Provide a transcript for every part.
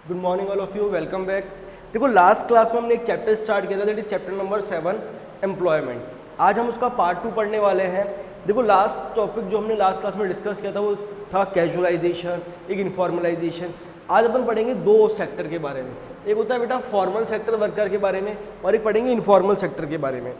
Good morning all of you, welcome back. देखो last class में हमने एक चैप्टर स्टार्ट किया था, that is chapter number 7 employment. आज हम उसका पार्ट 2 पढ़ने वाले हैं। देखो लास्ट टॉपिक जो हमने लास्ट क्लास में डिस्कस किया था वो था कैजुअलाइजेशन, एक इनफॉर्मलाइजेशन। आज अपन पढ़ेंगे दो सेक्टर के बारे में, एक होता है बेटा फॉर्मल सेक्टर वर्कर के बारे में और एक पढ़ेंगे इनफॉर्मल सेक्टर के बारे में।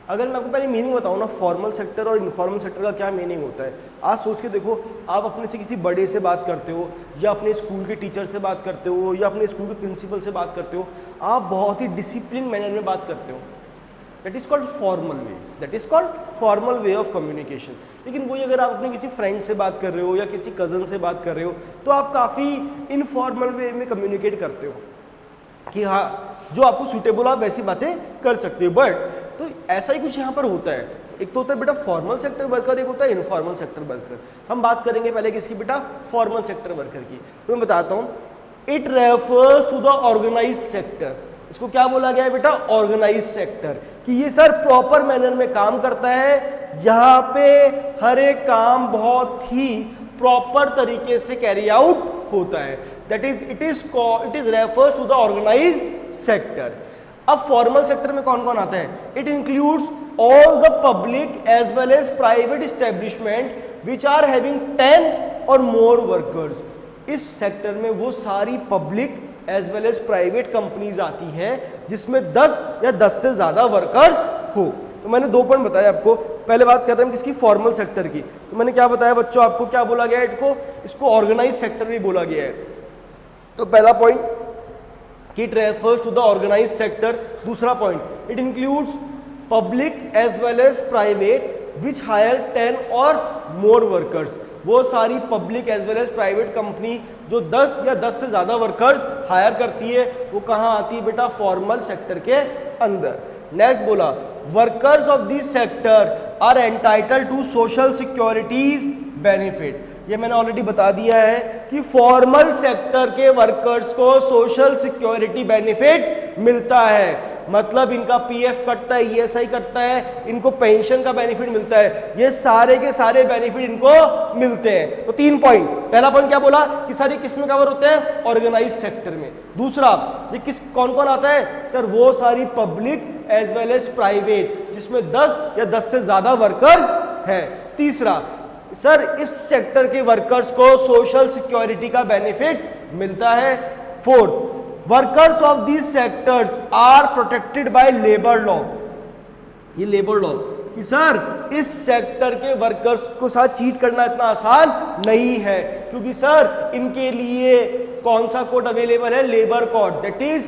अगर मैं आपको पहले मीनिंग बताऊँ ना, फॉर्मल सेक्टर और इनफॉर्मल सेक्टर का क्या मीनिंग होता है, आज सोच के देखो। आप अपने से किसी बड़े से बात करते हो या अपने स्कूल के टीचर से बात करते हो या अपने स्कूल के प्रिंसिपल से बात करते हो, आप बहुत ही डिसिप्लिन मैनर में बात करते हो। That is called formal way, that is called formal way of communication. लेकिन वही अगर आप अपने किसी फ्रेंड से बात कर रहे हो या किसी कज़न से बात कर रहे हो तो आप काफ़ी इनफॉर्मल वे में कम्युनिकेट करते हो कि हाँ जो आपको सूटेबल आप वैसी बातें कर सकते हो। बट तो ऐसा ही कुछ यहाँ पर होता है। एक तो होता है बेटा फॉर्मल सेक्टर वर्कर, एक होता है इनफॉर्मल सेक्टर वर्कर। हम बात करेंगे पहले किसकी बेटा, फॉर्मल सेक्टर वर्कर की। तो मैं बताता हूँ, it refers to the organise sector. इसको क्या बोला गया है बेटा, ऑर्गेनाइज सेक्टर, कि ये सर प्रॉपर मैनर में काम करता है, यहाँ पे हर एक काम बहुत ही प्रॉपर तरीके से कैरी आउट होता है। That is it is refers to the organise sector. अब फॉर्मल सेक्टर में कौन कौन आता है, it includes all the public as well as private establishment which are having 10 और मोर वर्कर्स। इस सेक्टर में वो सारी public as well as private companies आती है जिसमें 10 या 10 से ज्यादा वर्कर्स हो। तो मैंने 2 पॉइंट बताया आपको। पहले बात कर रहे हैं किसकी, फॉर्मल सेक्टर की। तो मैंने क्या बताया बच्चों, आपको क्या बोला गया है, इसको ऑर्गेनाइज सेक्टर भी बोला गया है। तो पहला पॉइंट कि it refers to the organise sector. दूसरा point, it includes public as well as private which hire 10 और मोर वर्कर्स। वो सारी public as well as private company जो 10 या 10 से ज़्यादा वर्कर्स हायर करती है, वो कहाँ आती है बेटा, फॉर्मल सेक्टर के अंदर। नेक्स्ट बोला, workers of this sector are entitled to social securities benefit. ये मैंने ऑलरेडी बता दिया है कि फॉर्मल सेक्टर के वर्कर्स को सोशल सिक्योरिटी बेनिफिट मिलता है। मतलब इनका पीएफ कटता है, ईएसआई कटता है, इनको पेंशन का बेनिफिट मिलता है, ये सारे के सारे बेनिफिट इनको मिलते हैं। तो 3 पॉइंट। पहला पॉइंट क्या बोला कि सारी किस में कवर होते हैं, ऑर्गेनाइज सेक्टर में। दूसरा, ये किस कौन कौन आता है सर, वो सारी public as well as private जिसमें 10 या 10 से ज्यादा वर्कर्स हैं। तीसरा, सर इस सेक्टर के वर्कर्स को सोशल सिक्योरिटी का बेनिफिट मिलता है। Fourth, workers of these sectors are protected by labour law. ये लेबर लॉ कि सर इस सेक्टर के वर्कर्स को साथ चीट करना इतना आसान नहीं है, क्योंकि सर इनके लिए कौन सा कोड अवेलेबल है, लेबर कोड। दैट इज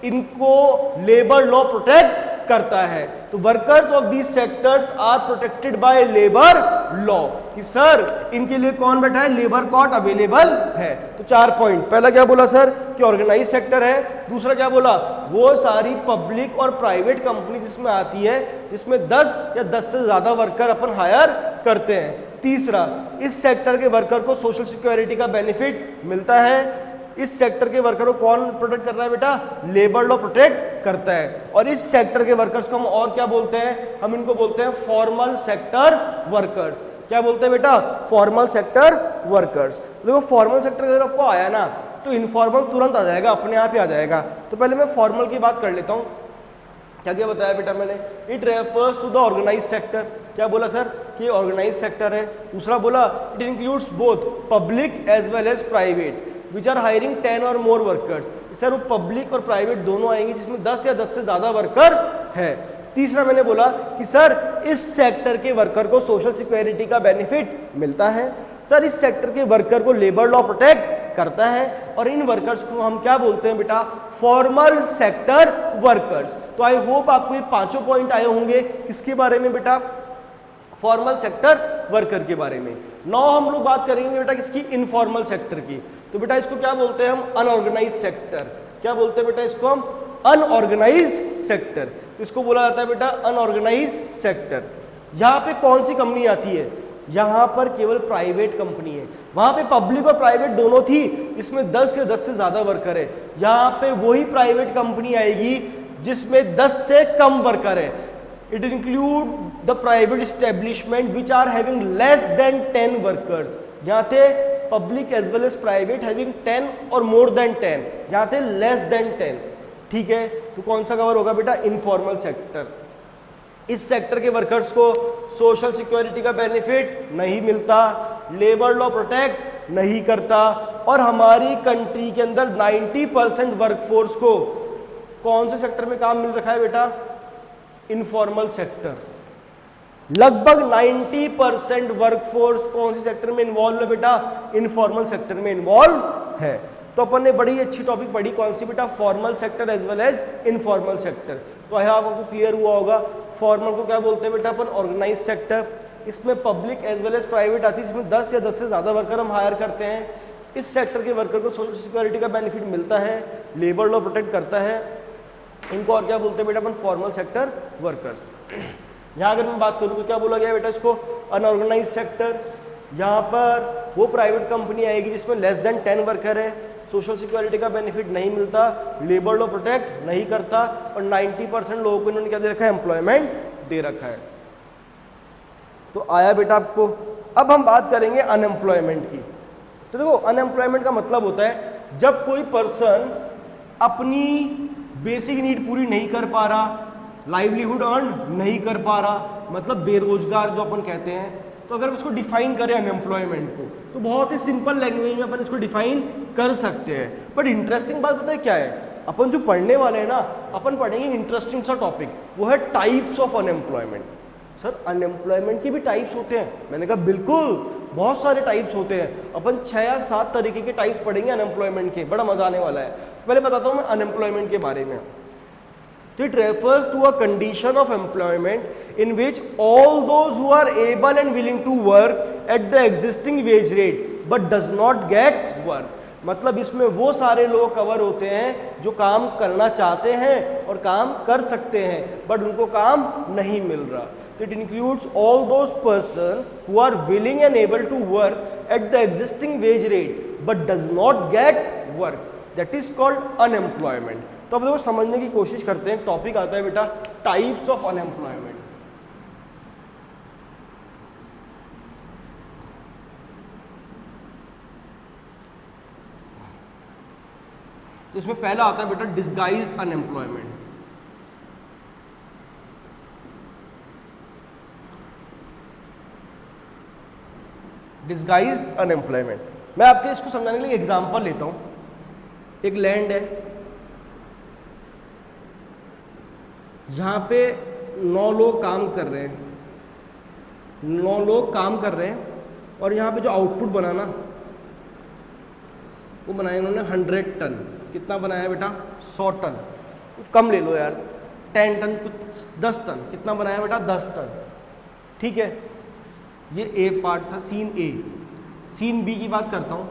इनको लेबर लॉ प्रोटेक्ट करता है। तो workers of these sectors are protected by labour law, कि सर इनके लिए कौन बैठा है, लेबर कोड अवेलेबल है। तो 4 पॉइंट। पहला क्या बोला सर कि ऑर्गेनाइज सेक्टर है। दूसरा क्या बोला, वो सारी पब्लिक और प्राइवेट कंपनी जिसमें आती है जिसमें 10 या 10 से ज्यादा वर्कर अपन हायर करते हैं। तीसरा, इस सेक्टर के वर्कर को सोशल सिक्योरिटी का बेनिफिट मिलता है। इस सेक्टर के वर्कर को कौन प्रोटेक्ट कर रहा है बेटा, लेबर लॉ प्रोटेक्ट करता है। और इस सेक्टर के वर्कर्स को हम और क्या बोलते हैं, हम इनको बोलते हैं फॉर्मल सेक्टर वर्कर्स। क्या बोलते हैं बेटा, फॉर्मल सेक्टर वर्कर्स। देखो फॉर्मल सेक्टर अगर आपको आया ना तो इनफॉर्मल तुरंत आ जाएगा, अपने आप ही आ जाएगा। तो पहले मैं फॉर्मल की बात कर लेता हूँ। क्या क्या बताया बेटा मैंने, it refers to the organise sector. क्या बोला सर कि ऑर्गेनाइज सेक्टर है। दूसरा बोला, it includes both public as well as private which are hiring 10 और मोर वर्कर्स। सर वो पब्लिक और प्राइवेट दोनों आएंगे जिसमें 10 या 10 से ज्यादा वर्कर है। तीसरा मैंने बोला कि सर इस सेक्टर के वर्कर को सोशल सिक्योरिटी का बेनिफिट मिलता है। सर इस सेक्टर के वर्कर को लेबर लॉ प्रोटेक्ट करता है। और इन वर्कर्स को हम क्या बोलते हैं बेटा, फॉर्मल सेक्टर वर्कर्स। तो आई होप आपको ये 5 पॉइंट आए होंगे किसके बारे में बेटा, फॉर्मल सेक्टर वर्कर के बारे में। 9 हम लोग बात करेंगे बेटा किसकी, इनफॉर्मल सेक्टर की। तो बेटा इसको क्या बोलते हैं हम, अनऑर्गेनाइज्ड सेक्टर। क्या बोलते हैं बेटा इसको हम, अनऑर्गेनाइज्ड सेक्टर। तो इसको बोला जाता है बेटा अनऑर्गेनाइज्ड सेक्टर। यहाँ पे कौन सी कंपनी आती है, यहाँ पर केवल प्राइवेट कंपनी है। वहाँ पे पब्लिक और प्राइवेट दोनों थी, इसमें 10 या 10 से ज्यादा वर्कर है। यहाँ पे वही प्राइवेट कंपनी आएगी जिसमें 10 से कम वर्कर है। It include the private establishment which are having less than 10 workers. यहाँ थे public as well as private having 10 और मोर देन 10, यहाँ थे लेस देन 10, ठीक है। तो कौन सा कवर होगा बेटा? Informal sector. इस सेक्टर के वर्कर्स को सोशल सिक्योरिटी का बेनिफिट नहीं मिलता, लेबर लॉ प्रोटेक्ट नहीं करता, और हमारी कंट्री के अंदर 90% वर्कफोर्स को कौन से सेक्टर में काम मिल रखा है बेटा? Informal sector. लगभग 90% वर्कफोर्स कौन से सेक्टर में इन्वॉल्व है बेटा? इनफॉर्मल सेक्टर में इन्वॉल्व है। तो अपन ने बड़ी अच्छी टॉपिक पढ़ी, कौन सी बेटा? Formal sector as well as informal sector. तो आई होप आपको क्लियर हुआ होगा। फॉर्मल को क्या बोलते हैं बेटा अपन? Organise sector. इसमें public as well as private आती है, इसमें 10 या 10 से ज़्यादा वर्कर हम हायर करते हैं। इस सेक्टर के वर्कर को सोशल सिक्योरिटी का बेनिफिट मिलता है, लेबर लॉ प्रोटेक्ट करता है। इनको और क्या बोलते हैं बेटा अपन? Formal sector workers. यहाँ अगर मैं बात करूँ तो क्या बोला गया बेटा इसको? Unorganise sector. यहाँ पर वो प्राइवेट कंपनी आएगी जिसमें लेस देन 10 वर्कर है, सोशल सिक्योरिटी का बेनिफिट नहीं मिलता, लेबर लॉ प्रोटेक्ट नहीं करता, और 90% लोगों को इन्होंने क्या दे रखा है? एम्प्लॉयमेंट दे रखा है। तो आया बेटा आपको। अब हम बात करेंगे अनएम्प्लॉयमेंट की। तो देखो, अनएम्प्लॉयमेंट का मतलब होता है जब कोई पर्सन अपनी बेसिक नीड पूरी नहीं कर पा रहा, लाइवलीहुड अर्न नहीं कर पा रहा, मतलब बेरोजगार जो अपन कहते हैं। तो अगर उसको डिफाइन करें अनएम्प्लॉयमेंट को, तो बहुत ही सिंपल लैंग्वेज में अपन इसको डिफाइन कर सकते हैं। बट इंटरेस्टिंग बात पता है क्या है? अपन जो पढ़ने वाले हैं ना, अपन पढ़ेंगे इंटरेस्टिंग सा टॉपिक, वो है types of unemployment. Sir unemployment के भी टाइप्स होते हैं? मैंने कहा बिल्कुल, बहुत सारे टाइप्स होते हैं। अपन 6 या 7 तरीके के टाइप्स पढ़ेंगे अनएम्प्लॉयमेंट के, बड़ा मजा आने वाला है। तो पहले बताता हूँ मैं अनएम्प्लॉयमेंट के बारे में। तो it refers to a condition of employment in which all those who are able and willing to work at the existing wage rate but does not get work. मतलब इसमें वो सारे लोग कवर होते हैं जो काम करना चाहते हैं और काम कर सकते हैं, बट उनको काम नहीं मिल रहा। तो it includes all those person who are willing and able to work at the existing wage rate but does not get work, that is called unemployment. तो अब देखो समझने की कोशिश करते हैं। टॉपिक आता है बेटा टाइप्स ऑफ अनएम्प्लॉयमेंट। तो इसमें पहला आता है बेटा डिस्गाइज्ड अनएम्प्लॉयमेंट। डिस्गाइज्ड अनएम्प्लॉयमेंट, मैं आपके इसको समझाने के लिए एग्जांपल लेता हूं। एक लैंड है, यहाँ पे 9 लोग काम कर रहे हैं, 9 लोग काम कर रहे हैं, और यहाँ पे जो आउटपुट बना ना, वो बनाया इन्होंने 100 टन। कितना बनाया बेटा? 100 टन। कुछ कम ले लो यार, 10 टन, कुछ 10 टन। कितना बनाया बेटा? 10 टन। ठीक है, ये ए पार्ट था, सीन ए। सीन बी की बात करता हूँ।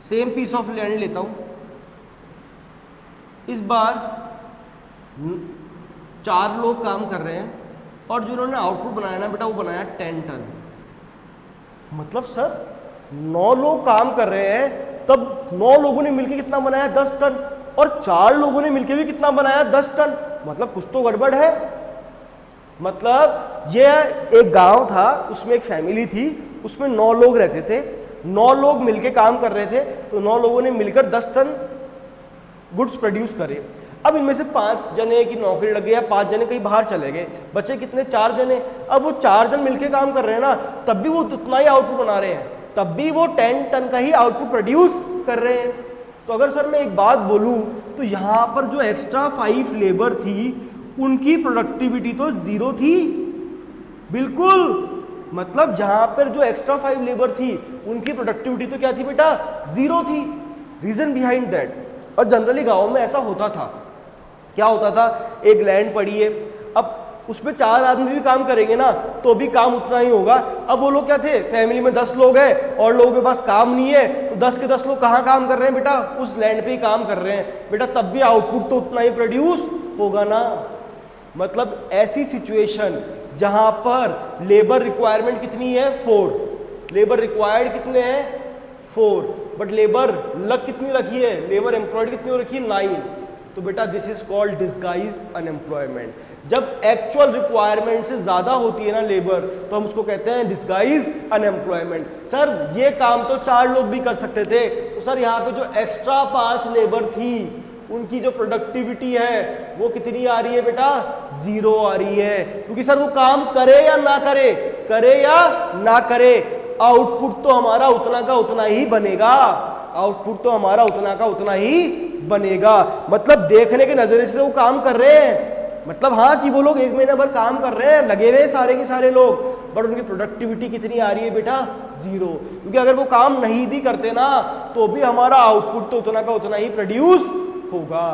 सेम पीस ऑफ लैंड लेता हूँ। इस बार 4 लोग काम कर रहे हैं, और जो उन्होंने आउटपुट बनाया ना बेटा, वो बनाया 10 टन। मतलब सर 9 लोग काम कर रहे हैं, तब 9 लोगों ने मिलकर कितना बनाया? 10 टन। और 4 लोगों ने मिलकर भी कितना बनाया? 10 टन। मतलब कुछ तो गड़बड़ है। मतलब ये एक गांव था, उसमें एक फैमिली थी, उसमें 9 लोग रहते थे। 9 लोग मिलकर काम कर रहे थे, तो 9 लोगों ने मिलकर 10 टन गुड्स प्रोड्यूस करे। अब इनमें से 5 जने की नौकरी लग गई है, 5 जने कहीं बाहर चले गए, बचे कितने? 4 जने। अब वो 4 जन मिलके काम कर रहे हैं ना, तब भी वो उतना ही आउटपुट बना रहे हैं, तब भी वो 10 टन का ही आउटपुट प्रोड्यूस कर रहे हैं। तो अगर सर मैं एक बात बोलूं, तो यहाँ पर जो एक्स्ट्रा 5 लेबर थी, उनकी प्रोडक्टिविटी तो 0 थी। बिल्कुल, मतलब जहाँ पर जो एक्स्ट्रा 5 लेबर थी, उनकी प्रोडक्टिविटी तो क्या थी बेटा? 0 थी। रीजन बिहाइंड दैट, और जनरली गाँव में ऐसा होता था। क्या होता था? एक लैंड पड़ी है, अब उसमें 4 आदमी भी काम करेंगे ना, तो भी काम उतना ही होगा। अब वो लोग क्या थे? फैमिली में 10 लोग हैं, और लोगों के पास काम नहीं है, तो 10 के 10 लोग कहाँ काम कर रहे हैं बेटा? उस लैंड पे ही काम कर रहे हैं बेटा, तब भी आउटपुट तो उतना ही प्रोड्यूस होगा ना। मतलब ऐसी सिचुएशन जहां पर लेबर रिक्वायरमेंट कितनी है? 4। लेबर रिक्वायर्ड कितने हैं? 4, बट लेबर लग कितनी रखी है? लेबर एम्प्लॉयड कितनी हो रखी है? 9। तो बेटा this is called disguise unemployment. जब एक्चुअल रिक्वायरमेंट से ज़्यादा होती है ना लेबर, तो हम उसको कहते हैं डिस्गाइज अनएम्प्लॉयमेंट। सर ये काम तो 4 लोग भी कर सकते थे, तो सर यहाँ पे जो एक्स्ट्रा 5 लेबर थी उनकी जो प्रोडक्टिविटी है वो कितनी आ रही है बेटा? 0 आ रही है, क्योंकि सर वो काम करे या ना करे, करे या ना करे, आउटपुट तो हमारा उतना का उतना ही बनेगा, आउटपुट तो हमारा उतना का उतना ही बनेगा। मतलब देखने के नजरिए से तो वो काम कर रहे हैं, मतलब हाँ कि वो लोग 1 महीना भर काम कर रहे हैं, लगे हुए सारे के सारे लोग, बट उनकी प्रोडक्टिविटी कितनी आ रही है बेटा? 0। क्योंकि अगर वो काम नहीं भी करते ना तो भी हमारा आउटपुट तो उतना का उतना ही प्रोड्यूस होगा।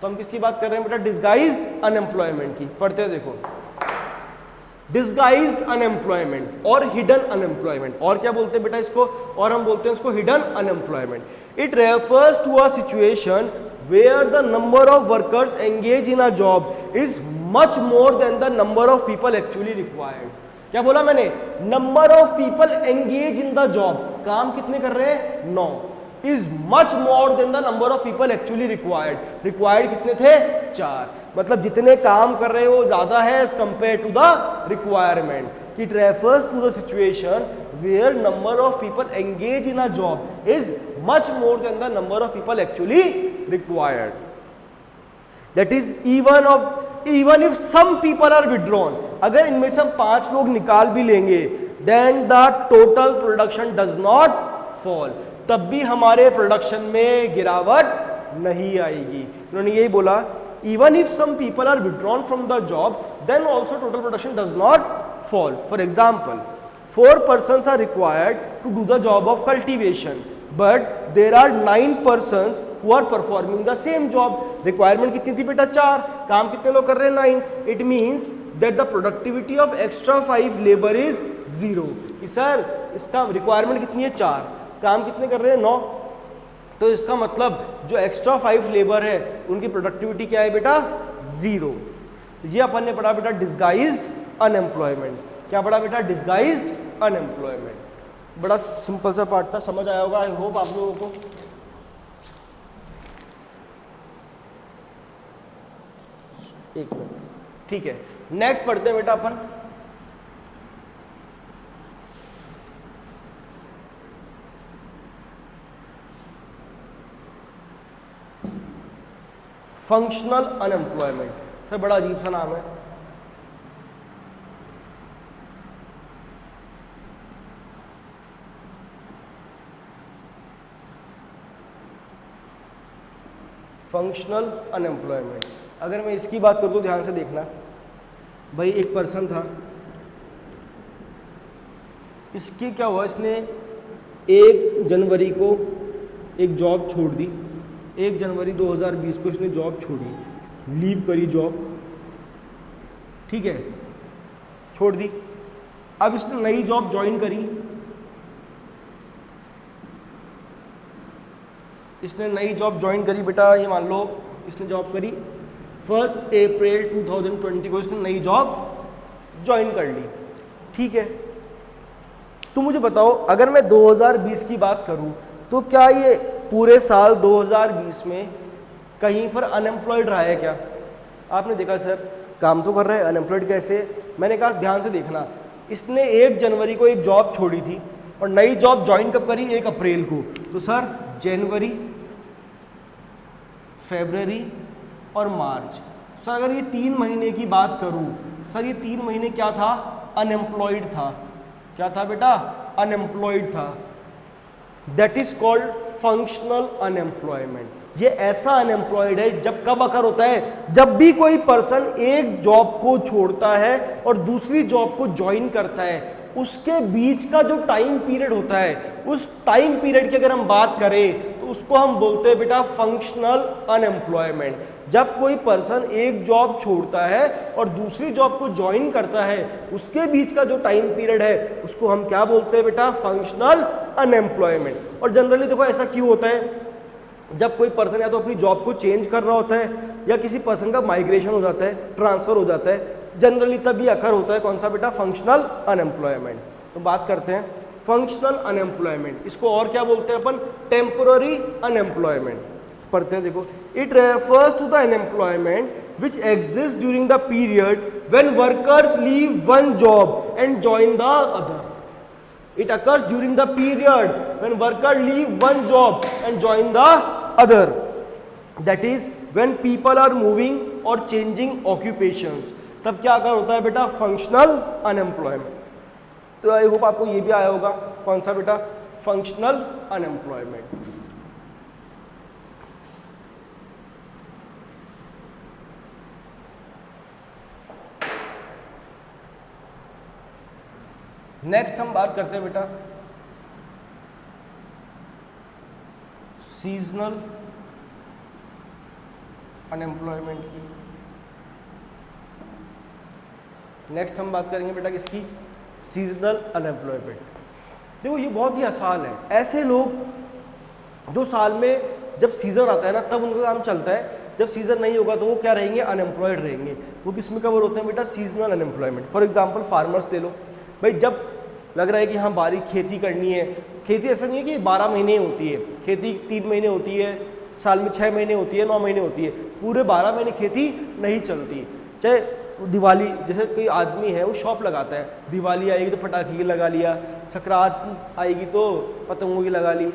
तो हम किसकी बात कर रहे हैं बेटा? डिस्गाइज्ड अनएम्प्लॉयमेंट की। पढ़ते हैं, देखो डिस्गाइज्ड अनएम्प्लॉयमेंट और हिडन अनएम्प्लॉयमेंट। और क्या बोलते हैं बेटा इसको? और हम बोलते हैं इसको hidden unemployment. It refers to a situation where the number of workers engaged in a job is much more than the number of people actually required। क्या बोला मैंने? number of people engaged in the job, काम कितने कर रहे हैं? 9, is much more than the number of people actually required। required कितने थे? 4। मतलब जितने काम कर रहे हो ज्यादा है as compared to the requirement। It refers to the situation where number of people engaged in a job is much more than the number of people actually required। That is even if some people are withdrawn, अगर इनमें से हम 5 लोग निकाल भी लेंगे, then the total production does not fall, तब भी हमारे प्रोडक्शन में गिरावट नहीं आएगी। उन्होंने यही बोला, even if some people are withdrawn from the job, then also total production does not fall। For example, 4 persons are required to do the job of cultivation, but there are 9 persons who are performing the same job। requirement कितनी थी बेटा? 4। काम कितने लोग कर रहे हैं? 9। it means that the productivity of extra 5 labor is 0। कि सर इसका requirement कितनी है? 4, काम कितने कर रहे हैं? 9। तो इसका मतलब जो एक्स्ट्रा 5 लेबर है उनकी प्रोडक्टिविटी क्या है बेटा? 0। तो ये अपन ने पढ़ा बेटा डिस्गाइज्ड अनएम्प्लॉयमेंट। क्या पढ़ा बेटा? Disguised unemployment. बड़ा सिंपल सा पार्ट था, समझ आया होगा आई होप आप लोगों को। एक मिनट, ठीक है, नेक्स्ट पढ़ते हैं बेटा अपन। Functional unemployment. सर बड़ा अजीब सा नाम है। Functional unemployment. अगर मैं इसकी बात करूँ तो ध्यान से देखना भाई, एक पर्सन था, इसकी क्या हुआ, इसने 1 जनवरी को एक जॉब छोड़ दी। 1 जनवरी 2020 को इसने जॉब छोड़ी, लीव करी जॉब, ठीक है, छोड़ दी। अब इसने नई जॉब ज्वाइन करी, इसने नई जॉब ज्वाइन करी बेटा, ये मान लो इसने जॉब करी 1 अप्रैल 2020 को इसने नई जॉब ज्वाइन कर ली, ठीक है। तो मुझे बताओ, अगर मैं 2020 की बात करूं तो क्या ये पूरे साल 2020 में कहीं पर अनएम्प्लॉयड रहा है क्या? आपने देखा सर काम तो कर रहा है, अनएम्प्लॉयड कैसे? मैंने कहा ध्यान से देखना, इसने 1 जनवरी को एक जॉब छोड़ी थी और नई जॉब ज्वाइन कब करी? 1 अप्रैल को। तो सर जनवरी, फरवरी और मार्च, सर अगर ये 3 महीने की बात करूं, सर ये 3 महीने क्या था? अनएम्प्लॉयड था। क्या था बेटा? अनएम्प्लॉयड था। That is called functional unemployment. ये ऐसा अनएम्प्लॉयड है जब कब अकर होता है? जब भी कोई पर्सन एक जॉब को छोड़ता है और दूसरी जॉब को ज्वाइन करता है, उसके बीच का जो टाइम पीरियड होता है, उस टाइम पीरियड की अगर हम बात करें तो उसको हम बोलते हैं बेटा फंक्शनल अनएम्प्लॉयमेंट। जब कोई पर्सन एक जॉब छोड़ता है और दूसरी जॉब को ज्वाइन करता है, उसके बीच का जो टाइम पीरियड है उसको हम क्या बोलते हैं बेटा? Functional unemployment. और जनरली देखो ऐसा क्यों होता है, जब कोई पर्सन या तो अपनी जॉब को चेंज कर रहा होता है या किसी पर्सन का माइग्रेशन हो जाता है, ट्रांसफर हो जाता है, जनरली तभी अकर होता है कौन सा बेटा? Functional unemployment. तो बात करते हैं फंक्शनल अनएम्प्लॉयमेंट। इसको और क्या बोलते हैं अपन? Temporary unemployment. पढ़ते हैं, देखो, it refers to the unemployment which exist during the period when workers leave one job and join the other. It occurs during the period when workers leave one job and join the other. That is when people are moving or changing occupations. तब क्या कर होता है बेटा? Functional unemployment. तो I hope आपको ये भी आया होगा. कौन सा बेटा? Functional unemployment. नेक्स्ट हम बात करते हैं बेटा सीजनल अनएम्प्लॉयमेंट की. नेक्स्ट हम बात करेंगे बेटा किसकी? Seasonal unemployment. देखो ये बहुत ही आसान है. ऐसे लोग जो साल में जब सीज़न आता है ना तब उनका काम चलता है, जब सीज़न नहीं होगा तो वो क्या रहेंगे? अनएम्प्लॉयड रहेंगे. वो किस में कवर होते हैं बेटा? Seasonal unemployment. For example farmers ले लो भाई. जब लग रहा है कि हाँ बारिश खेती करनी है, खेती ऐसा नहीं है कि 12 महीने होती है, खेती 3 महीने होती है, साल में 6 महीने होती है, 9 महीने होती है, पूरे 12 महीने खेती नहीं चलती. चाहे दिवाली, जैसे कोई आदमी है वो शॉप लगाता है, दिवाली आएगी तो पटाखे की लगा लिया, संक्रांत आएगी तो पतंगों की लगा ली,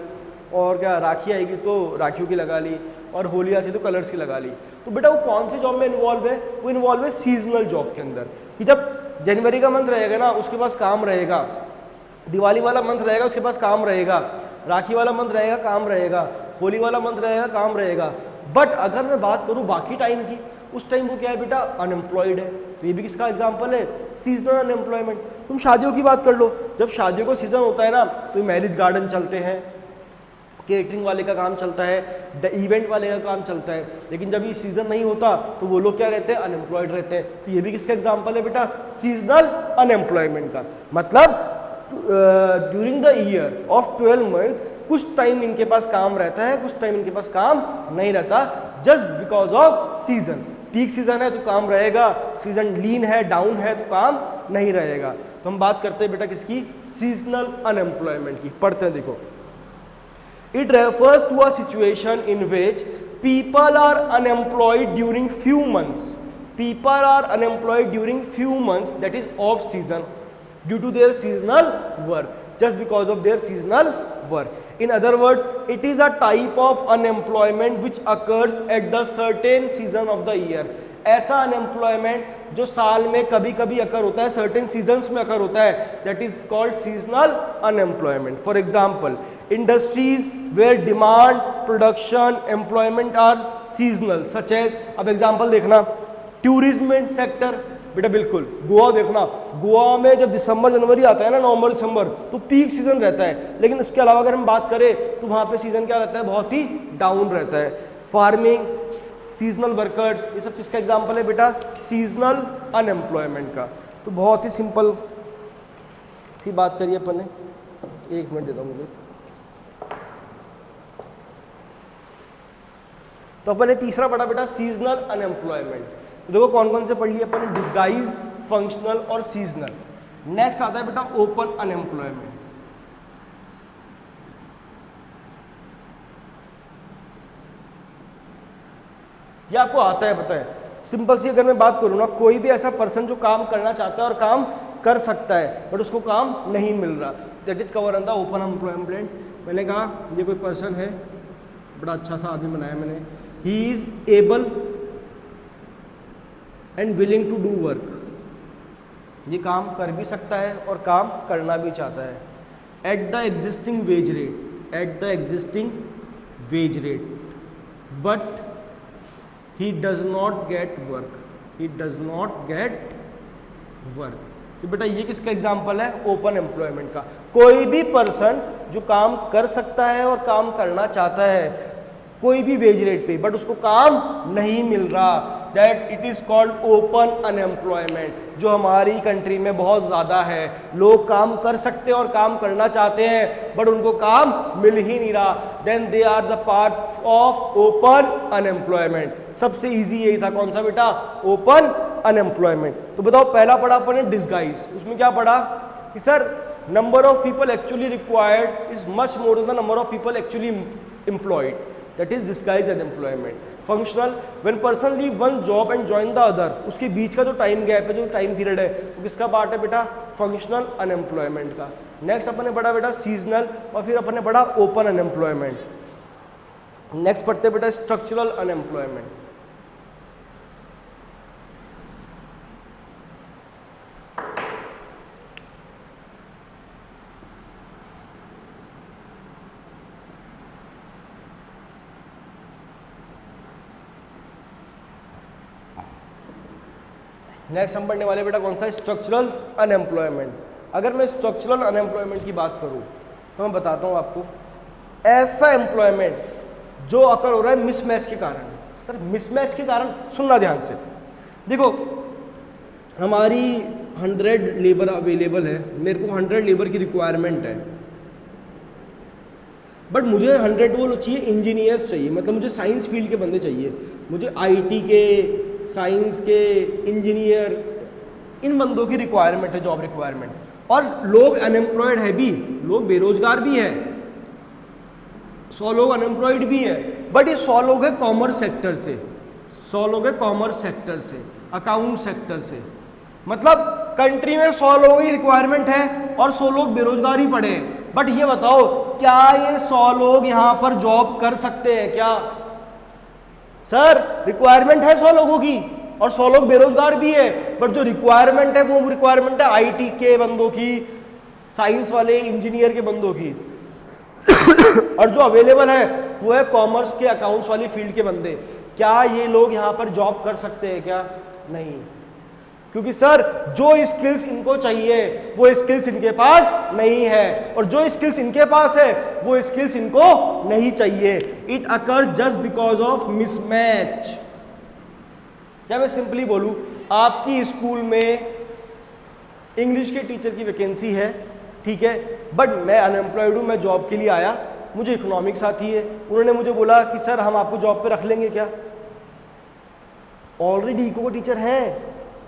और क्या राखी आएगी तो राखियों की लगा ली, और होली आती है तो कलर्स की लगा ली. तो बेटा वो कौन सी जॉब में इन्वॉल्व है? वो इन्वॉल्व है सीजनल जॉब के अंदर. कि जब जनवरी का मंथ रहेगा ना उसके पास काम रहेगा, दिवाली वाला मंथ रहेगा उसके पास काम रहेगा, राखी वाला मंथ रहेगा काम रहेगा, होली वाला मंथ रहेगा काम रहेगा. बट अगर मैं बात करूं बाकी टाइम की, उस टाइम वो क्या है बेटा? अनएम्प्लॉयड है. तो ये भी किसका एग्जांपल है? Seasonal unemployment. तुम शादियों की बात कर लो. जब शादियों का सीजन होता है ना तो मैरिज गार्डन चलते हैं, केटरिंग वाले का काम चलता है, द इवेंट वाले का काम चलता है. लेकिन जब ये सीजन नहीं होता तो वो लोग क्या रहते हैं? अनएम्प्लॉयड रहते हैं. तो ये भी किसका एग्जांपल है बेटा? सीजनल अनएम्प्लॉयमेंट का. मतलब during the year of 12 months कुछ टाइम इनके पास काम रहता है, कुछ टाइम इनके पास काम नहीं रहता, just because off season. Peak season है तो काम रहेगा, सीजन लीन है, डाउन है तो काम नहीं रहेगा. तो हम बात करते हैं बेटा किसकी? सीजनल अनएम्प्लॉयमेंट की. पढ़ते हैं, देखो. It refers to a situation in which people are unemployed during few months. People are unemployed during few months, that is off season, due to their seasonal work, just because of their seasonal work. In other words, it is a type of unemployment which occurs at the certain season of the year. ऐसा unemployment जो साल में कभी कभी अकर होता है, certain seasons में occur होता है, that is called seasonal unemployment. For example industries where demand, production, employment are seasonal such as. अब एग्जाम्पल देखना, टूरिज्म सेक्टर. बेटा बिल्कुल गोवा देखना, गोवा में जब दिसंबर जनवरी आता है ना, नवंबर दिसंबर, तो पीक सीजन रहता है. लेकिन उसके अलावा अगर हम बात करें तो वहाँ पे सीजन क्या रहता है? बहुत ही डाउन रहता है. फार्मिंग, सीजनल वर्कर्स, ये सब किसका एग्जाम्पल है बेटा? सीजनल अनएम्प्लॉयमेंट का. तो बहुत ही सिंपल सी बात करिए अपन ने. 1 मिनट देता हूँ मुझे. तो अपन ने तीसरा पढ़ा बेटा सीजनल अनएम्प्लॉयमेंट. तो देखो कौन कौन से पढ़ लिए अपन ने? डिस्गाइज्ड, फंक्शनल और सीजनल. नेक्स्ट आता है बेटा ओपन अनएम्प्लॉयमेंट. ये आपको आता है, पता है. सिंपल सी अगर मैं बात करूँ ना, कोई भी ऐसा पर्सन जो काम करना चाहता है और काम कर सकता है बट उसको काम नहीं मिल रहा, that is cover under open employment. मैंने कहा ये कोई पर्सन है, बड़ा अच्छा सा आदमी बनाया मैंने, he is able and willing to do work. ये काम कर भी सकता है और काम करना भी चाहता है. Eight the existing wage rate, eight the existing wage rate, but he does not get work, he does not get work. तो बेटा ये किसका एग्जाम्पल है? ओपन एम्प्लॉयमेंट का. कोई भी पर्सन जो काम कर सकता है और काम करना चाहता है कोई भी वेज रेट पे, बट उसको काम नहीं मिल रहा, that it is called open unemployment, जो हमारी कंट्री में बहुत ज़्यादा है. लोग काम कर सकते हैं और काम करना चाहते हैं बट उनको काम मिल ही नहीं रहा, then they are the part of open unemployment. सबसे इजी यही था. कौन सा बेटा? Open unemployment. तो बताओ पहला पढ़ा अपन ने डिस्गाइज. उसमें क्या पढ़ा कि sir number of people actually required is much more than the number of people actually employed. That is disguise unemployment. Functional, when person leave one job and join the other, उसके बीच का जो time gap है, जो time period है, वो किसका part है बेटा? फंक्शनल अनएम्प्लॉयमेंट का। नेक्स्ट अपन ने पढ़ा बेटा सीजनल, और फिर अपन ने पढ़ा ओपन अनएम्प्लॉयमेंट। नेक्स्ट पढ़ते बेटा स्ट्रक्चरल अनएम्प्लॉयमेंट। नेक्स्ट हम पढ़ने वाले बेटा कौन सा? Structural unemployment. अगर मैं स्ट्रक्चरल अनएम्प्लॉयमेंट की बात करूं तो मैं बताता हूं आपको, ऐसा एम्प्लॉयमेंट जो अकर हो रहा है मिसमैच के कारण। सर मिसमैच के कारण, सुनना ध्यान से, देखो हमारी 100 लेबर अवेलेबल है, मेरे को 100 लेबर की रिक्वायरमेंट है, बट मुझे 100 वो चाहिए इंजीनियर्स चाहिए, मतलब मुझे साइंस फील्ड के बंदे चाहिए, मुझे आईटी के, साइंस के, इंजीनियर, इन बंदों की रिक्वायरमेंट है, जॉब रिक्वायरमेंट। और लोग अनएम्प्लॉयड है भी, लोग बेरोजगार भी है, 100 लोग अनएम्प्लॉयड भी है, बट ये 100 लोग है कॉमर्स सेक्टर से, 100 लोग है कॉमर्स सेक्टर से, अकाउंट सेक्टर से, मतलब कंट्री में 100 लोगों की रिक्वायरमेंट है और 100 लोग बेरोजगार ही पड़े हैं। बट ये बताओ क्या ये 100 लोग यहां पर जॉब कर सकते हैं क्या? सर रिक्वायरमेंट है 100 लोगों की और 100 लोग बेरोजगार भी है, बट जो रिक्वायरमेंट है वो रिक्वायरमेंट है आईटी के बंदों की, साइंस वाले, इंजीनियर के बंदों की और जो अवेलेबल है वो है कॉमर्स के, अकाउंट्स वाली फील्ड के बंदे। क्या ये लोग यहां पर जॉब कर सकते हैं क्या? नहीं, क्योंकि सर जो स्किल्स इनको चाहिए वो स्किल्स इनके पास नहीं है, और जो स्किल्स इनके पास है वो स्किल्स इनको नहीं चाहिए। It occurs just because of mismatch. क्या मैं सिंपली बोलूं, आपकी स्कूल में इंग्लिश के टीचर की वैकेंसी है, ठीक है, बट मैं अनएम्प्लॉयड हूं, मैं जॉब के लिए आया, मुझे इकोनॉमिक्स आती है, उन्होंने मुझे बोला कि सर हम आपको जॉब पे रख लेंगे क्या? ऑलरेडी इको का टीचर है,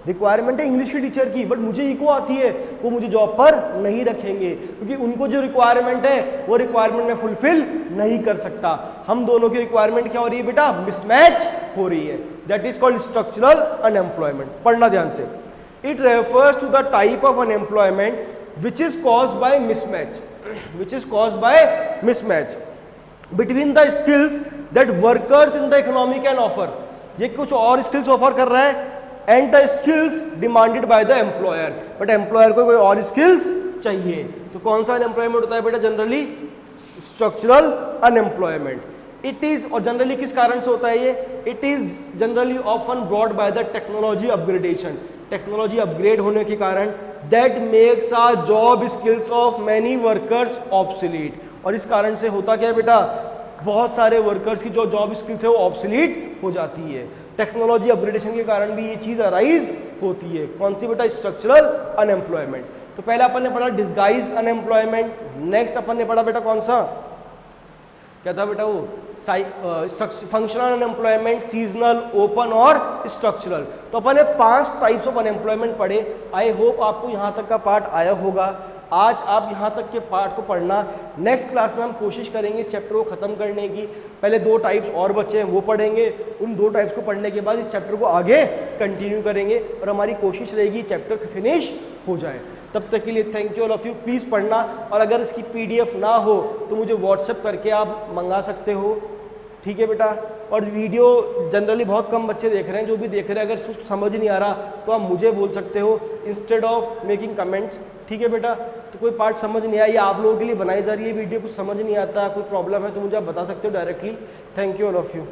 रिक्वायरमेंट है इंग्लिश के टीचर की, बट मुझे इको आती है, वो मुझे जॉब पर नहीं रखेंगे, क्योंकि उनको जो रिक्वायरमेंट है वो रिक्वायरमेंट में फुलफिल नहीं कर सकता। हम दोनों की रिक्वायरमेंट क्या हो रही है बेटा? मिसमैच हो रही है। That is called structural unemployment. पढ़ना ध्यान से। It refers to the type of unemployment which is caused by mismatch, which is caused by mismatch between the skills that workers in the economy can offer. ये कुछ और skills offer कर रहा है and the skills demanded by the employer, but employer को कोई और skills चाहिए। तो कौन सा अनएम्प्लॉयमेंट होता है बेटा? Generally structural unemployment. It is, और जनरली किस कारण से होता है ये? It is generally often brought by the technology upgradation, technology upgrade होने के कारण that makes a job skills of many workers obsolete. और इस कारण से होता क्या है बेटा? बहुत सारे वर्कर्स की जो जॉब स्किल्स है वो ऑब्सोलीट हो जाती है। टेक्नोलॉजी अपग्रेडेशन के कारण भी ये चीज़ अराइज होती है। कौन सी बेटा? Structural unemployment. तो पहले अपन ने पढ़ा डिस्गाइज्ड अनएम्प्लॉयमेंट, नेक्स्ट अपन ने पढ़ा बेटा कौन सा? क्या था बेटा वो? फंक्शनल अनएम्प्लॉयमेंट, सीजनल, ओपन और स्ट्रक्चरल। तो अपन ने 5 टाइप्स ऑफ अनएम्प्लॉयमेंट पढ़े। आई होप आपको यहाँ तक का पार्ट आया होगा। आज आप यहाँ तक के पार्ट को पढ़ना, नेक्स्ट क्लास में हम कोशिश करेंगे इस चैप्टर को ख़त्म करने की। पहले 2 टाइप्स और बचे हैं वो पढ़ेंगे, उन 2 टाइप्स को पढ़ने के बाद इस चैप्टर को आगे कंटिन्यू करेंगे और हमारी कोशिश रहेगी चैप्टर फिनिश हो जाए। तब तक के लिए thank you all of you. Please पढ़ना, और अगर इसकी PDF ना हो तो मुझे व्हाट्सएप करके आप मंगा सकते हो, ठीक है बेटा। और वीडियो जनरली बहुत कम बच्चे देख रहे हैं, जो भी देख रहे हैं अगर कुछ समझ नहीं आ रहा तो आप मुझे बोल सकते हो इंस्टेड ऑफ मेकिंग कमेंट्स, ठीक है बेटा। तो कोई पार्ट समझ नहीं आया, आप लोगों के लिए बनाई जा रही है वीडियो, कुछ समझ नहीं आता, कोई प्रॉब्लम है तो मुझे आप बता सकते हो directly. Thank you all of you.